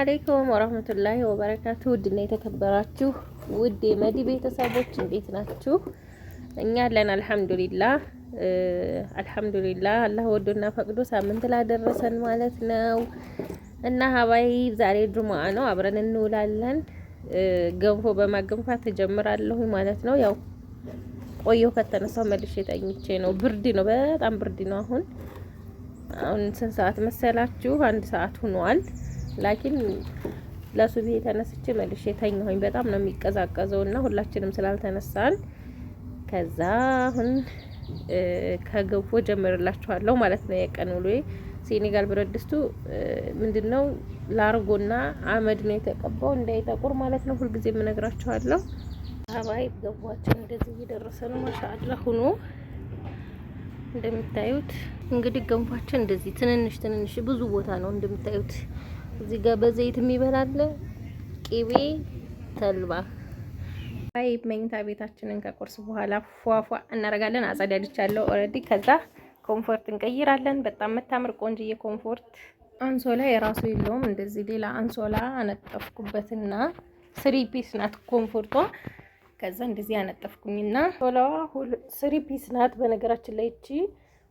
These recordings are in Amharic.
አለይኩም ወራህመቱላሂ ወበረካቱ። ውድና የተከበራችሁ ውድ የመዲ ቤተሰቦች እንዴት ናችሁ? እኛ አለን አልሐምዱሊላህ። አላህ ወዶና ፈቅዶ ሳምንት ላደረሰን ማለት ነው። እና ሀባይ ዛሬ ጁሙአ ነው፣ አብረን እንውላለን። ገንፎ በማገንፋት እጀምራለሁ ማለት ነው። ያው ቆየው ከተነሳው መልሼ ተኝቼ ነው። ብርድ ነው፣ በጣም ብርድ ነው። አሁን ስንት ሰዓት መሰላችሁ? 1 ሰዓት ሆኗል። ላኪን ለሱቢ ተነስቼ መልሼ ተኛሁኝ። በጣም ነው የሚቀዛቀዘው እና ሁላችንም ስላልተነሳን ከዛ አሁን ከገንፎ ጀምርላችኋለሁ ማለት ነው። የቀን ውሎዬ ሴኔጋል ብረት ድስቱ ምንድነው ላርጎና አመድ ነው የተቀባው እንዳይጠቁር ማለት ነው። ሁልጊዜም እነግራችኋለሁ። አባይ ገንፏችን እንደዚህ እየደረሰ ነው። ማሻአላህ ሆኖ እንደምታዩት እንግዲህ ገንፏችን እንደዚህ ትንንሽ ብዙ ቦታ ነው እንደምታዩት። እዚህ ጋር በዘይት የሚበላል ቂቤ ተልባ። አይ መኝታ ቤታችንን ከቁርስ በኋላ ፏፏ እናረጋለን። አጸዳድቻለሁ ኦሬዲ። ከዛ ኮምፎርት እንቀይራለን። በጣም የምታምር ቆንጅዬ ኮምፎርት አንሶላ የራሱ የለውም። እንደዚህ ሌላ አንሶላ አነጠፍኩበትና 3 ፒስ ናት ኮምፎርቷ። ከዛ እንደዚህ አነጠፍኩኝና ሶላዋ 3 ፒስ ናት። በነገራችን ላይ እቺ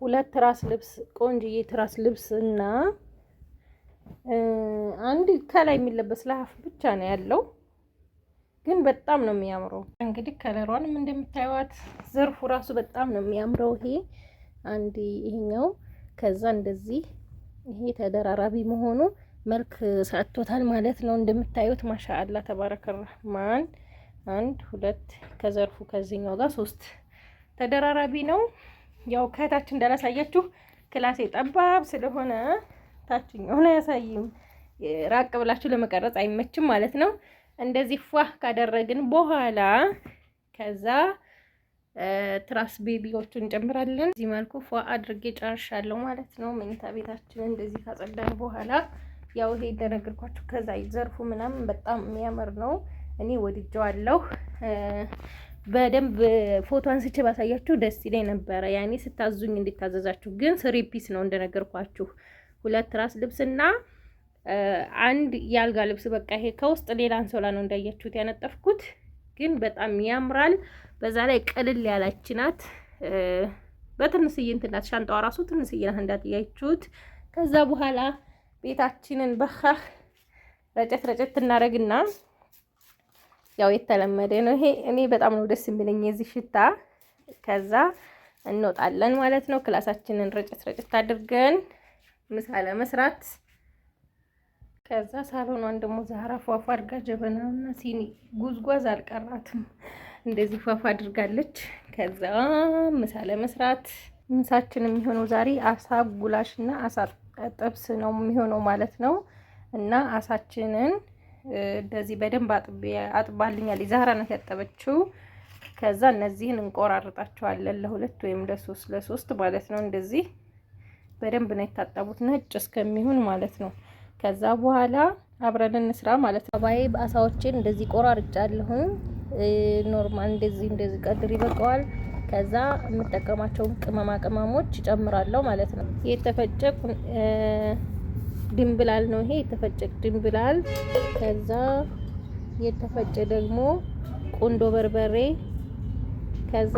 2 ትራስ ልብስ ቆንጅዬ ትራስ ልብስ እና አንድ ከላይ የሚለበስ ለሀፍ ብቻ ነው ያለው፣ ግን በጣም ነው የሚያምረው። እንግዲህ ከለሯንም እንደምታዩት ዘርፉ ራሱ በጣም ነው የሚያምረው። ይሄ አንድ ይሄኛው ከዛ እንደዚህ ይሄ ተደራራቢ መሆኑ መልክ ሰጥቶታል ማለት ነው። እንደምታዩት ማሻአላ ተባረከ ረህማን 1 2 ከዘርፉ ከዚህኛው ጋር 3 ተደራራቢ ነው። ያው ከታች እንዳላሳያችሁ ክላሴ ጠባብ ስለሆነ ታችኛውን አያሳይም። ራቅ ብላችሁ ለመቀረጽ አይመችም ማለት ነው። እንደዚህ ፏ ካደረግን በኋላ ከዛ ትራስ ቤቢዎቹን እንጨምራለን። እዚህ መልኩ ፏ አድርጌ ጨርሻለሁ ማለት ነው። መኝታ ቤታችንን እንደዚህ ካጸዳን በኋላ ያው ይሄ እንደነገርኳችሁ ከዛ ዘርፉ ምናምን በጣም የሚያምር ነው። እኔ ወድጄዋለሁ። በደንብ ፎቶ አንስቼ ባሳያችሁ ደስ ይለኝ ነበረ። ያኔ ስታዙኝ እንድታዘዛችሁ፣ ግን 3 ፒስ ነው እንደነገርኳችሁ። 2 ትራስ ልብስና 1 ያልጋ ልብስ። በቃ ይሄ ከውስጥ ሌላ አንሶላ ነው እንዳያችሁት ያነጠፍኩት፣ ግን በጣም ያምራል። በዛ ላይ ቅልል ያላች ናት። በትንስዬ እንትን ናት። ሻንጣዋ ራሱ ትንስዬ ናት እንዳያችሁት። ከዛ በኋላ ቤታችንን በኻህ ረጨት እናረግና ያው የተለመደ ነው ይሄ። እኔ በጣም ነው ደስ የሚለኝ የዚህ ሽታ። ከዛ እንወጣለን ማለት ነው። ክላሳችንን ረጨት አድርገን ምሳ ለመስራት። ከዛ ሳሎኗን ደግሞ ዛህራ ፏፏ አድርጋ ጀበናና ሲኒ ጉዝጓዝ አልቀራትም፣ እንደዚህ ፏፏ አድርጋለች። ከዛ ምሳ ለመስራት ምሳችን የሚሆነው ዛሬ አሳ ጉላሽና አሳ ጥብስ ነው የሚሆነው ማለት ነው። እና አሳችንን እንደዚህ በደንብ አጥባልኛል። ዛህራ ናት ያጠበችው። ከዛ እነዚህን እንቆራርጣቸዋለን ለ2 ወይም ለ3 ማለት ነው። እንደዚህ በደንብ ነው የታጠቡት ነጭ እስከሚሆን ማለት ነው። ከዛ በኋላ አብረን እንስራ ማለት ነው። ባይ አሳዎችን እንደዚህ ቆራርጫለሁ። ኖርማል እንደዚህ ቀድር ይበቃዋል። ከዛ የምጠቀማቸውን ቅመሞች ጨምራለሁ ማለት ነው። የተፈጨ ድንብላል ነው ይሄ የተፈጨ ድንብላል። ከዛ የተፈጨ ደግሞ ቁንዶ በርበሬ። ከዛ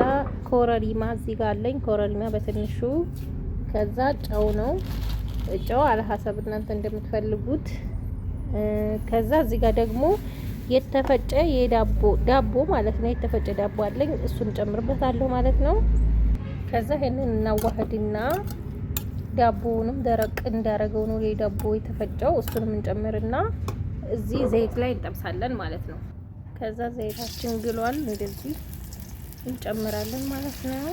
ኮረሪማ እዚህ ጋር አለኝ፣ ኮረሪማ በትንሹ። ከዛ ጨው ነው፣ ጨው አለሐሰብ እናንተ እንደምትፈልጉት። ከዛ እዚህ ጋር ደግሞ የተፈጨ ዳቦ ማለት ነው። የተፈጨ ዳቦ አለኝ፣ እሱን ጨምርበታለሁ ማለት ነው። ከዛ ይሄንን እናዋህድና ዳቦውንም ደረቅ እንዳረገው ነው የዳቦ የተፈጨው። እሱንም እንጨምርና እዚህ ዘይት ላይ እንጠብሳለን ማለት ነው። ከዛ ዘይታችን ግሏል፣ እንደዚህ እንጨምራለን ማለት ነው።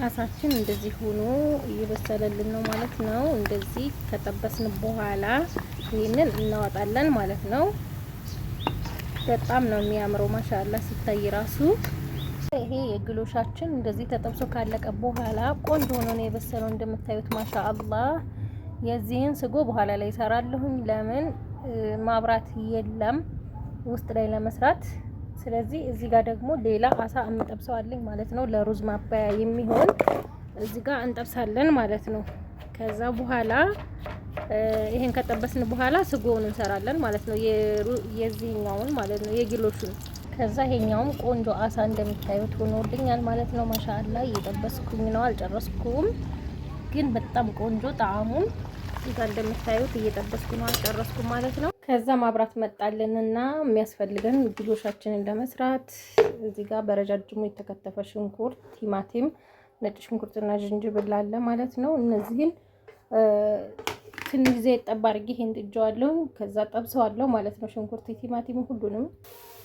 አሳችን እንደዚህ ሆኖ እየበሰለልን ነው ማለት ነው። እንደዚህ ከጠበስን በኋላ ይሄንን እናወጣለን ማለት ነው። በጣም ነው የሚያምረው ማሻአላ ሲታይ ራሱ። ይሄ የግሎሻችን እንደዚህ ተጠብሶ ካለቀ በኋላ ቆንጆ ሆኖ ነው የበሰለው እንደምታዩት ማሻአላ። የዚህን ስጎ በኋላ ላይ እሰራለሁኝ። ለምን ማብራት የለም ውስጥ ላይ ለመስራት። ስለዚህ እዚህ ጋር ደግሞ ሌላ አሳ እንጠብሰዋለን ማለት ነው። ለሩዝ ማባያ የሚሆን እዚህ ጋር እንጠብሳለን ማለት ነው። ከዛ በኋላ ይሄን ከጠበስን በኋላ ስጎውን እንሰራለን ማለት ነው። የዚህኛውን ማለት ነው የጊሎሹን። ከዛ ይሄኛውም ቆንጆ አሳ እንደምታዩት ሆኖልኛል ማለት ነው። ማሻአላ እየጠበስኩኝ ነው፣ አልጨረስኩም ግን በጣም ቆንጆ ጣዕሙን እዚህ ጋር እንደምታዩት እየጠበስኩ ነው፣ አልጨረስኩም ማለት ነው። ከዛ ማብራት መጣልንና የሚያስፈልገን ጊሎሻችንን ለመስራት እዚህ ጋር በረጃጅሙ የተከተፈ ሽንኩርት፣ ቲማቲም፣ ነጭ ሽንኩርትና ዝንጅብል አለ ማለት ነው። እነዚህን ትንሽ ዘይት ጠብ አድርጌ እንጥጄዋለሁ። ከዛ ጠብሰዋለሁ ማለት ነው። ሽንኩርት፣ ቲማቲም ሁሉንም።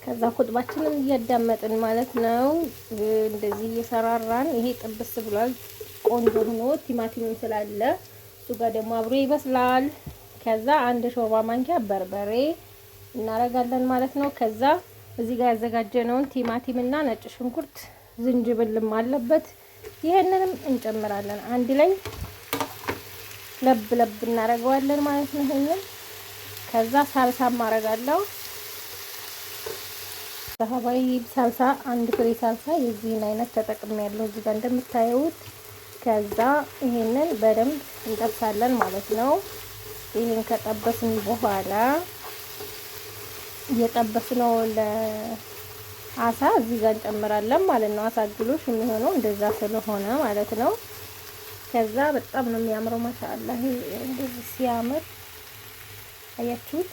ከዛ ኩጥባችንን እያዳመጥን ማለት ነው። እንደዚህ እየሰራራን ይሄ ጥብስ ብሏል ቆንጆ ሆኖ ቲማቲም ስላለ እሱ ጋር ደግሞ አብሮ ይበስላል። ከዛ አንድ ሾርባ ማንኪያ በርበሬ እናረጋለን ማለት ነው። ከዛ እዚህ ጋር ያዘጋጀነውን ቲማቲም እና ነጭ ሽንኩርት ዝንጅብልም አለበት። ይሄንንም እንጨምራለን አንድ ላይ ለብ ለብ እናረጋዋለን ማለት ነው። ይሄንን ከዛ ሳልሳ ማረጋለሁ። በሀባይ ሳልሳ አንድ ፍሬ ሳልሳ የዚህን አይነት ተጠቅሜያለሁ እዚህ ጋር እንደምታዩት። ከዛ ይሄንን በደንብ እንጠብሳለን ማለት ነው። ይሄን ከጠበስን በኋላ እየጠበስነው ለአሳ እዚህ ጋር እንጨምራለን ማለት ነው። አሳ ግሎሽ የሚሆነው እንደዛ ስለሆነ ማለት ነው። ከዛ በጣም ነው የሚያምረው ማሻአላ። ይሄ እንደዚህ ሲያምር አያችሁት።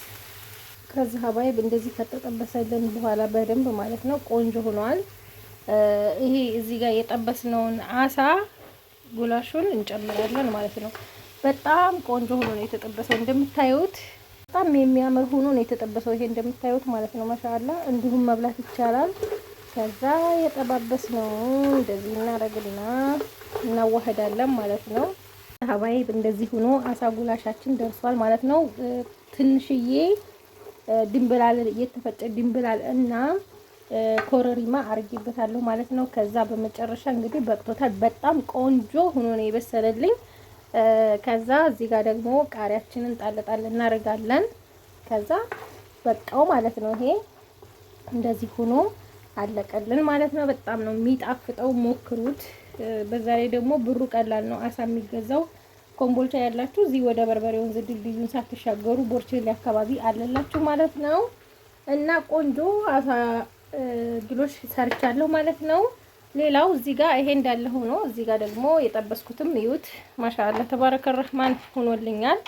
ከዛ ሀባይ እንደዚህ ከተጠበሰልን በኋላ በደንብ ማለት ነው ቆንጆ ሆኗል። ይሄ እዚህ ጋር የጠበስነውን አሳ ጉላሹን እንጨምራለን ማለት ነው። በጣም ቆንጆ ሆኖ ነው የተጠበሰው እንደምታዩት። በጣም የሚያምር ሆኖ ነው የተጠበሰው ይሄ እንደምታዩት ማለት ነው ማሻአላ። እንዲሁም መብላት ይቻላል። ከዛ የጠባበስነው እንደዚህ እናረግና እናዋህዳለን ማለት ነው። ሀባይ እንደዚህ ሆኖ አሳ ጉላሻችን ደርሷል ማለት ነው። ትንሽዬ ድንብላል የተፈጨ ድንብላል እና ኮረሪማ አርጌበታለሁ ማለት ነው። ከዛ በመጨረሻ እንግዲህ በቅቶታል። በጣም ቆንጆ ሆኖ ነው የበሰለልኝ። ከዛ እዚህ ጋር ደግሞ ቃሪያችንን ጣል እናደርጋለን። ከዛ በቃው ማለት ነው። ይሄ እንደዚህ ሆኖ አለቀልን ማለት ነው። በጣም ነው የሚጣፍጠው፣ ሞክሩት። በዛ ላይ ደግሞ ብሩ ቀላል ነው። አሳ የሚገዛው ኮምቦልቻ ያላችሁ እዚህ ወደ በርበሬ ወንዝ ድልድዩን ሳትሻገሩ ቦርቼሌ አካባቢ አለላችሁ ማለት ነው። እና ቆንጆ አሳ ግሎሽ ሰርቻለሁ ማለት ነው። ሌላው እዚህ ጋር ይሄ እንዳለ ሆኖ እዚህ ጋር ደግሞ የጠበስኩትም እዩት ማሻአላ ተባረከ ረህማን ሆኖልኛል።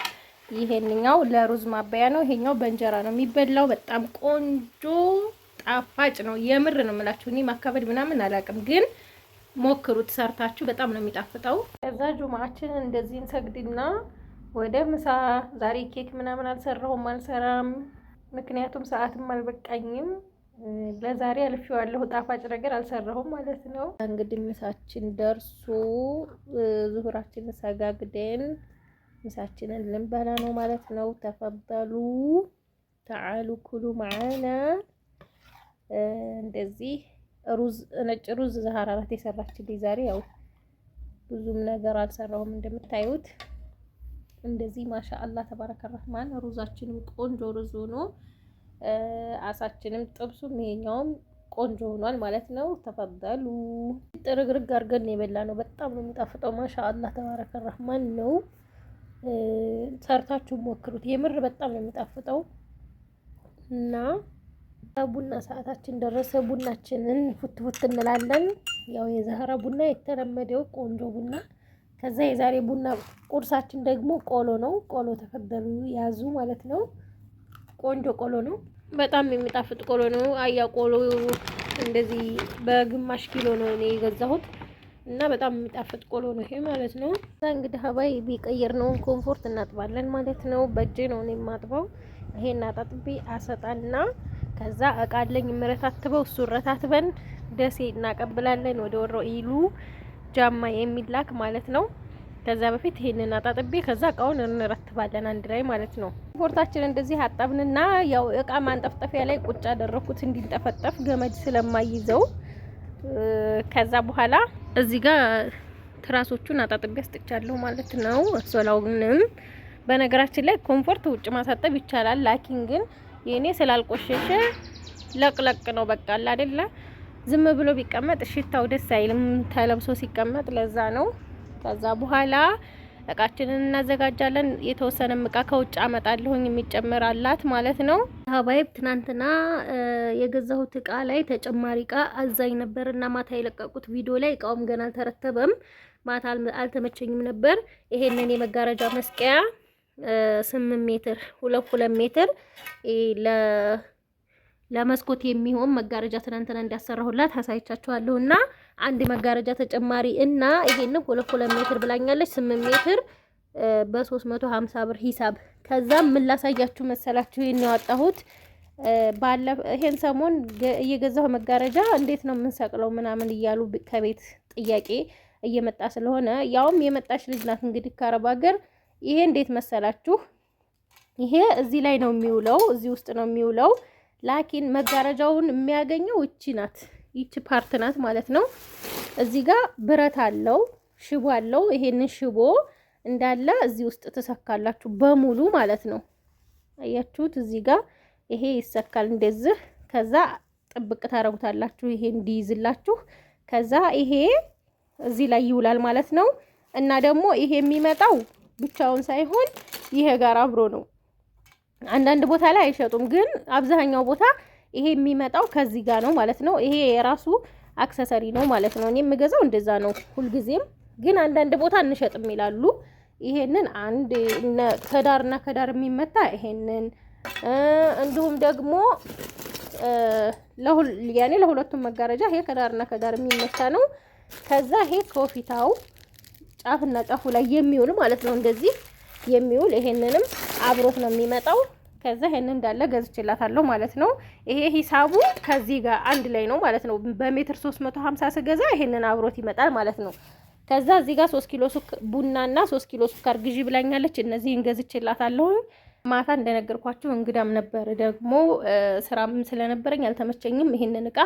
ይሄንኛው ለሩዝ ማባያ ነው። ይሄኛው በእንጀራ ነው የሚበላው። በጣም ቆንጆ ጣፋጭ ነው። የምር ነው የምላችሁ። እኔ ማካበድ ምናምን አላውቅም፣ ግን ሞክሩት ሰርታችሁ፣ በጣም ነው የሚጣፍጠው። ከዛ ጁማአችን እንደዚህ እንሰግድና ወደ ምሳ። ዛሬ ኬክ ምናምን አልሰራም፣ ምክንያቱም ሰዓትም አልበቃኝም። ለዛሬ አልፌዋለሁ። ጣፋጭ ነገር አልሰራሁም ማለት ነው። እንግዲህ ምሳችን ደርሶ ዙሁራችንን ሰጋግደን ምሳችንን ልንበላ ነው ማለት ነው። ተፈበሉ ተዓሉ ኩሉ ማዓና። እንደዚህ ሩዝ፣ ነጭ ሩዝ ዛህራ ናት የሰራችልኝ ዛሬ። ያው ብዙም ነገር አልሰራሁም እንደምታዩት። እንደዚህ ማሻአላህ ተባረከ ረህማን። ሩዛችንም ቆንጆ ሩዝ ሆኖ አሳችንም ጥብሱም ይሄኛውም ቆንጆ ሆኗል ማለት ነው። ተፈበሉ። ጥርግርግ አድርገን የበላ ነው። በጣም ነው የሚጣፍጠው። ማሻአላህ ተባረከ ረህማን ነው። ሰርታችሁ ሞክሩት። የምር በጣም ነው የሚጣፍጠው። እና ቡና ሰዓታችን ደረሰ። ቡናችንን ፉት እንላለን። ያው የዛህራ ቡና የተለመደው ቆንጆ ቡና። ከዛ የዛሬ ቡና ቁርሳችን ደግሞ ቆሎ ነው። ቆሎ ተፈበሉ ያዙ ማለት ነው። ቆንጆ ቆሎ ነው። በጣም የሚጣፍጥ ቆሎ ነው። አያ ቆሎ እንደዚህ በግማሽ ኪሎ ነው እኔ የገዛሁት እና በጣም የሚጣፍጥ ቆሎ ነው ይሄ ማለት ነው። እንግዲህ ሀባይ ቢቀየር ነው ኮምፎርት እናጥባለን ማለት ነው። በእጄ ነው እኔ የማጥበው። ይሄን አጣጥቤ አሰጣና ከዛ እቃለኝ ምረታትበው እሱ ረታትበን ደሴ እናቀብላለን ወደ ወሮ ኢሉ ጃማ የሚላክ ማለት ነው። ከዛ በፊት ይሄንን አጣጥቤ ከዛ እቃውን እንረትባለን አንድ ላይ ማለት ነው። ኮምፎርታችን እንደዚህ አጣብንና ያው እቃ ማንጠፍጠፊያ ላይ ቁጭ አደረኩት እንዲንጠፈጠፍ ገመድ ስለማይዘው። ከዛ በኋላ እዚህ ጋር ትራሶቹን አጣጥቤ አስጥቻለሁ ማለት ነው። ሶላውንም በነገራችን ላይ ኮምፎርት ውጭ ማሳጠብ ይቻላል። ላኪን ግን የኔ ስላልቆሸሸ ለቅለቅ ነው በቃ አይደለ። ዝም ብሎ ቢቀመጥ ሽታው ደስ አይልም ተለብሶ ሲቀመጥ፣ ለዛ ነው። ከዛ በኋላ እቃችንን እናዘጋጃለን። የተወሰነ እቃ ከውጭ አመጣለሁኝ የሚጨመር አላት ማለት ነው። ሀባይብ ትናንትና የገዛሁት እቃ ላይ ተጨማሪ እቃ አዛኝ ነበርና ማታ የለቀቁት ቪዲዮ ላይ እቃውም ገና አልተረተበም። ማታ አልተመቸኝም ነበር። ይሄንን የመጋረጃ መስቀያ 8 ሜትር 2 ሜትር ለመስኮት የሚሆን መጋረጃ ትናንትና እንዲያሰራሁላት አሳይቻችኋለሁ። እና አንድ መጋረጃ ተጨማሪ እና ይሄን 2 ሜትር ብላኛለች 8 ሜትር በ350 ብር ሂሳብ። ከዛም ምን ላሳያችሁ መሰላችሁ? ይሄን ያወጣሁት ይሄን ሰሞን እየገዛሁ መጋረጃ እንዴት ነው የምንሰቅለው ምናምን እያሉ ከቤት ጥያቄ እየመጣ ስለሆነ ያውም የመጣች ልጅ ናት እንግዲህ ከአረብ ሀገር። ይሄ እንዴት መሰላችሁ? ይሄ እዚህ ላይ ነው የሚውለው፣ እዚህ ውስጥ ነው የሚውለው። ላኪን መጋረጃውን የሚያገኘው እቺ ናት፣ ይቺ ፓርት ናት ማለት ነው። እዚህ ጋር ብረት አለው፣ ሽቦ አለው። ይሄንን ሽቦ እንዳለ እዚህ ውስጥ ትሰካላችሁ በሙሉ ማለት ነው። አያችሁት? እዚህ ጋር ይሄ ይሰካል እንደዚህ። ከዛ ጥብቅ ታረጉታላችሁ ይሄ እንዲይዝላችሁ። ከዛ ይሄ እዚህ ላይ ይውላል ማለት ነው። እና ደግሞ ይሄ የሚመጣው ብቻውን ሳይሆን ይሄ ጋር አብሮ ነው። አንዳንድ ቦታ ላይ አይሸጡም፣ ግን አብዛኛው ቦታ ይሄ የሚመጣው ከዚህ ጋር ነው ማለት ነው። ይሄ የራሱ አክሰሰሪ ነው ማለት ነው። እኔ የምገዛው እንደዛ ነው ሁልጊዜም፣ ግን አንዳንድ ቦታ እንሸጥም ይላሉ። ይሄንን አንድ ከዳርና ከዳር የሚመታ ይሄንን እንዲሁም ደግሞ ለሁለቱም መጋረጃ ይሄ ከዳርና ከዳር የሚመታ ነው። ከዛ ይሄ ከፊታው ጫፍና ጫፉ ላይ የሚውል ማለት ነው፣ እንደዚህ የሚውል ይሄንንም አብሮት ነው የሚመጣው። ከዛ ይሄንን እንዳለ ገዝቼላታለሁ ማለት ነው። ይሄ ሂሳቡ ከዚህ ጋር አንድ ላይ ነው ማለት ነው። በሜትር 350 ስገዛ ይሄንን አብሮት ይመጣል ማለት ነው። ከዛ እዚህ ጋር 3 ኪሎ ቡናና 3 ኪሎ ሱካር ግዢ ብላኛለች። እነዚህን ገዝቼላታለሁ። ማታ እንደነገርኳችሁ እንግዳም ነበር ደግሞ ስራም ስለነበረኝ አልተመቸኝም። ይሄንን እቃ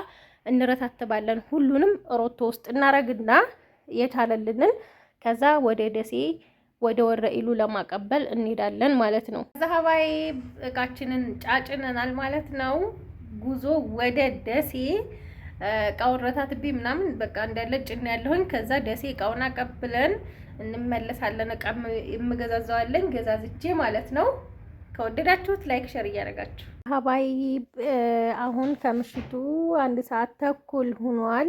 እንረታተባለን። ሁሉንም ሮቶ ውስጥ እናረግና የቻለልንን ከዛ ወደ ደሴ ወደ ወረኢሉ ለማቀበል እንሄዳለን ማለት ነው። ዘሀባይ እቃችንን ጫጭነናል ማለት ነው። ጉዞ ወደ ደሴ እቃውን ረታትቤ ምናምን በቃ እንዳለ ጭን ያለሁኝ። ከዛ ደሴ እቃውን አቀብለን እንመለሳለን። እቃ የምገዛዛዋለኝ ገዛዝቼ ማለት ነው። ከወደዳችሁት ላይክ ሸር እያደረጋችሁ ሀባይ አሁን ከምሽቱ 1 ሰዓት ተኩል ሆኗል።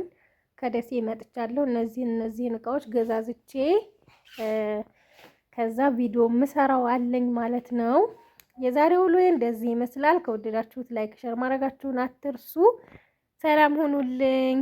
ከደሴ መጥቻለሁ። እነዚህን እቃዎች ገዛዝቼ ከዛ ቪዲዮ ምሰራው አለኝ ማለት ነው። የዛሬው ውሎ እንደዚህ ይመስላል። ከወደዳችሁት ላይክ ሸር ማድረጋችሁን አትርሱ። ሰላም ሁኑልኝ።